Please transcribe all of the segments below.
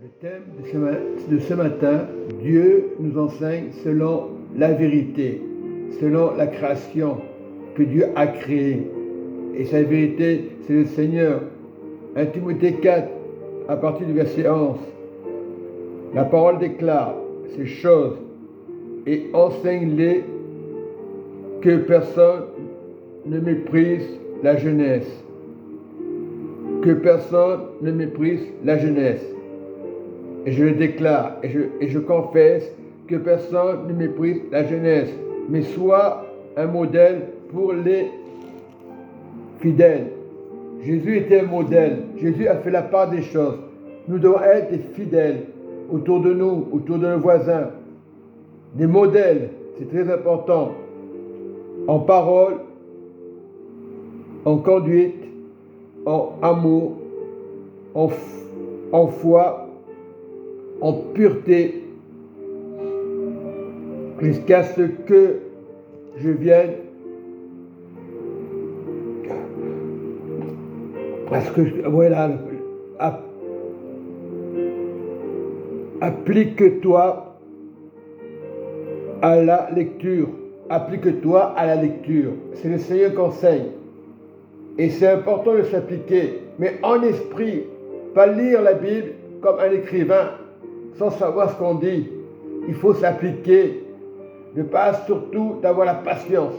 Le thème de ce matin, Dieu nous enseigne selon la vérité, selon la création que Dieu a créée. Et sa vérité, c'est le Seigneur. 1 Timothée 4, à partir du verset 11. La parole déclare ces choses et enseigne-les que personne ne méprise la jeunesse. Que personne ne méprise la jeunesse. Et je le déclare et je confesse que personne ne méprise la jeunesse, mais soit un modèle pour les fidèles. Jésus était un modèle. Jésus a fait la part des choses. Nous devons être des fidèles autour de nous, autour de nos voisins. Des modèles, c'est très important. En parole, en conduite, en amour, en foi, en pureté, jusqu'à ce que je vienne, parce que voilà, applique-toi à la lecture. Applique-toi à la lecture. C'est le Seigneur qui enseigne. Et c'est important de s'appliquer, mais en esprit, pas lire la Bible comme un écrivain, sans savoir ce qu'on dit. Il faut s'appliquer. Ne pas surtout d'avoir la patience.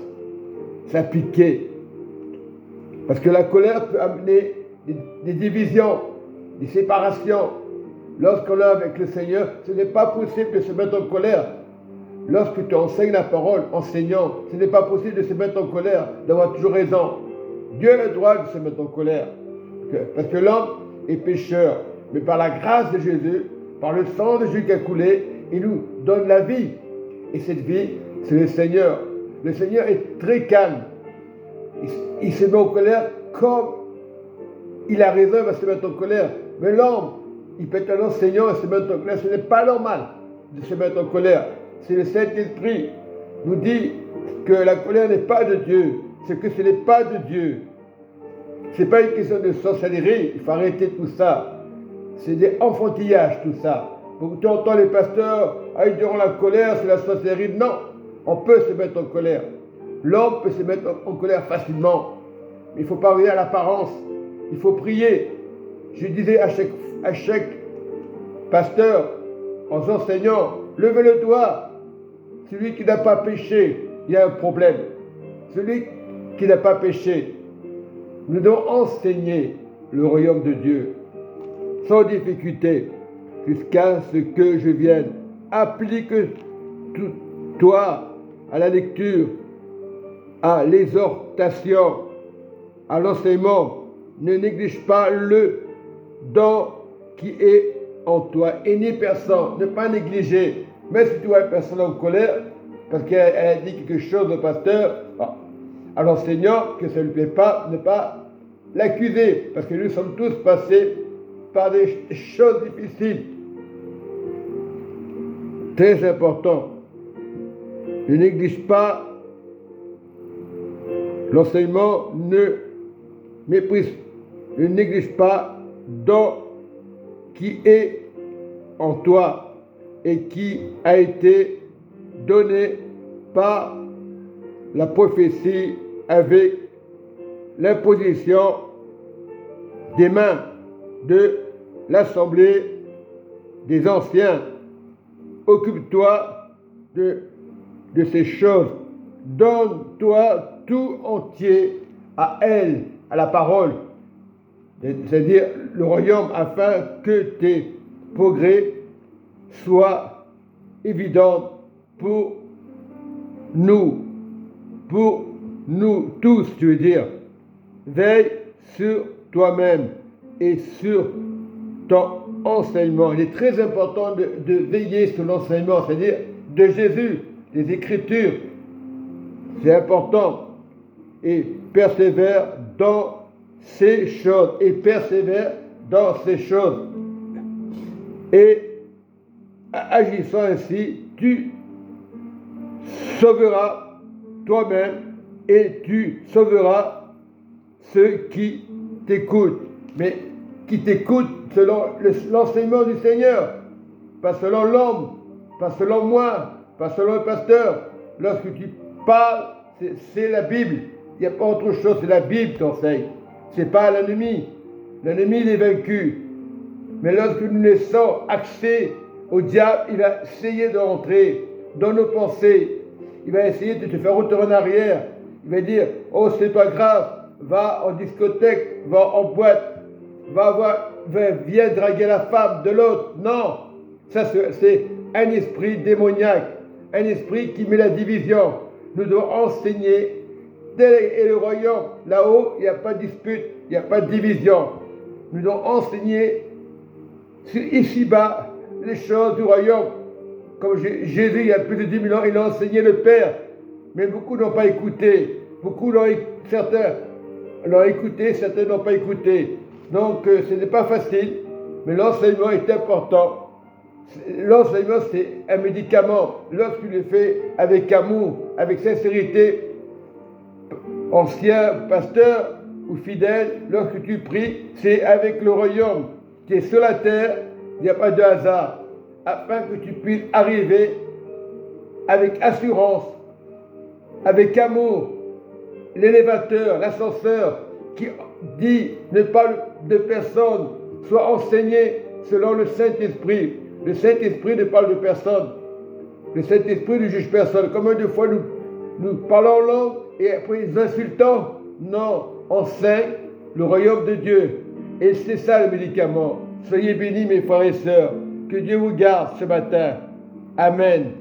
S'appliquer. Parce que la colère peut amener des divisions, des séparations. Lorsqu'on est avec le Seigneur, ce n'est pas possible de se mettre en colère. Lorsque tu enseignes la parole, enseignant, ce n'est pas possible de se mettre en colère, d'avoir toujours raison. Dieu a le droit de se mettre en colère. Parce que l'homme est pécheur. Mais par la grâce de Jésus, par le sang de Jésus qui a coulé, il nous donne la vie. Et cette vie, c'est le Seigneur. Le Seigneur est très calme. Il se met en colère comme il a raison, il va se mettre en colère. Mais l'homme, il peut être un enseignant et se mettre en colère. Ce n'est pas normal de se mettre en colère. C'est le Saint-Esprit nous dit que la colère n'est pas de Dieu. C'est que ce n'est pas de Dieu. Ce n'est pas une question de sorcellerie. Il faut arrêter tout ça. C'est des enfantillages, tout ça. Donc tu entends les pasteurs, ils diront la colère, c'est la sorcellerie. Non, on peut se mettre en colère. L'homme peut se mettre en colère facilement. Mais il ne faut pas regarder à l'apparence. Il faut prier. Je disais à chaque pasteur, aux enseignants, levez le doigt. Celui qui n'a pas péché, il y a un problème. Celui qui n'a pas péché. Nous devons enseigner le royaume de Dieu sans difficulté jusqu'à ce que je vienne. Applique-toi à la lecture, à l'exhortation, à l'enseignement. Ne néglige pas le don qui est en toi. Et ni personne, ne pas négliger. Mais si tu vois une personne en colère, parce qu'elle a dit quelque chose au pasteur, à l'enseignant, que ça ne lui plaît pas, ne pas l'accuser. Parce que nous sommes tous passés par des choses difficiles. Très important. Ne néglige pas l'enseignement, ne néglige pas don qui est en toi et qui a été donné par la prophétie avec l'imposition des mains de l'assemblée des anciens. Occupe-toi de ces choses. Donne-toi tout entier à elle, à la parole, c'est-à-dire le royaume, afin que tes progrès soient évidents pour nous tous, tu veux dire. Veille sur toi-même et sur ton enseignement. Il est très important de veiller sur l'enseignement, c'est-à-dire de Jésus, des Écritures. C'est important. Et persévère dans ces choses. Et persévère dans ces choses. Et agissant ainsi, tu sauveras toi-même et tu sauveras ceux qui t'écoutent. Mais qui t'écoutent selon l'enseignement du Seigneur, pas selon l'homme, pas selon moi, pas selon le pasteur. Lorsque tu parles, c'est la Bible. Il n'y a pas autre chose, c'est la Bible qui enseigne. Ce n'est pas l'ennemi. L'ennemi, il est vaincu. Mais lorsque nous laissons accès au diable, il va essayer de rentrer dans nos pensées. Il va essayer de te faire retourner en arrière. Il va dire, oh, c'est pas grave, va en discothèque, va en boîte, viens draguer la femme de l'autre. Non, ça c'est un esprit démoniaque, un esprit qui met la division. Nous devons enseigner, tel est le royaume. Là-haut, il n'y a pas de dispute, il n'y a pas de division. Nous devons enseigner ici-bas les choses du royaume. Comme Jésus, il y a plus de 10 000 ans, il a enseigné le Père. Mais beaucoup n'ont pas écouté. Certains l'ont écouté, certains n'ont pas écouté. Donc, ce n'est pas facile, mais l'enseignement est important. L'enseignement, c'est un médicament. Lorsque tu le fais avec amour, avec sincérité, ancien pasteur ou fidèle, lorsque tu pries, c'est avec le royaume. Tu es sur la terre, il n'y a pas de hasard, afin que tu puisses arriver avec assurance, avec amour. L'élévateur, l'ascenseur qui dit ne parle de personne, soit enseigné selon le Saint-Esprit. Le Saint-Esprit ne parle de personne. Le Saint-Esprit ne juge personne. Combien de fois nous parlons en langue et après nous insultons? Non, enseigne le royaume de Dieu. Et c'est ça le médicament. Soyez bénis mes frères et sœurs. Que Dieu vous garde ce matin. Amen.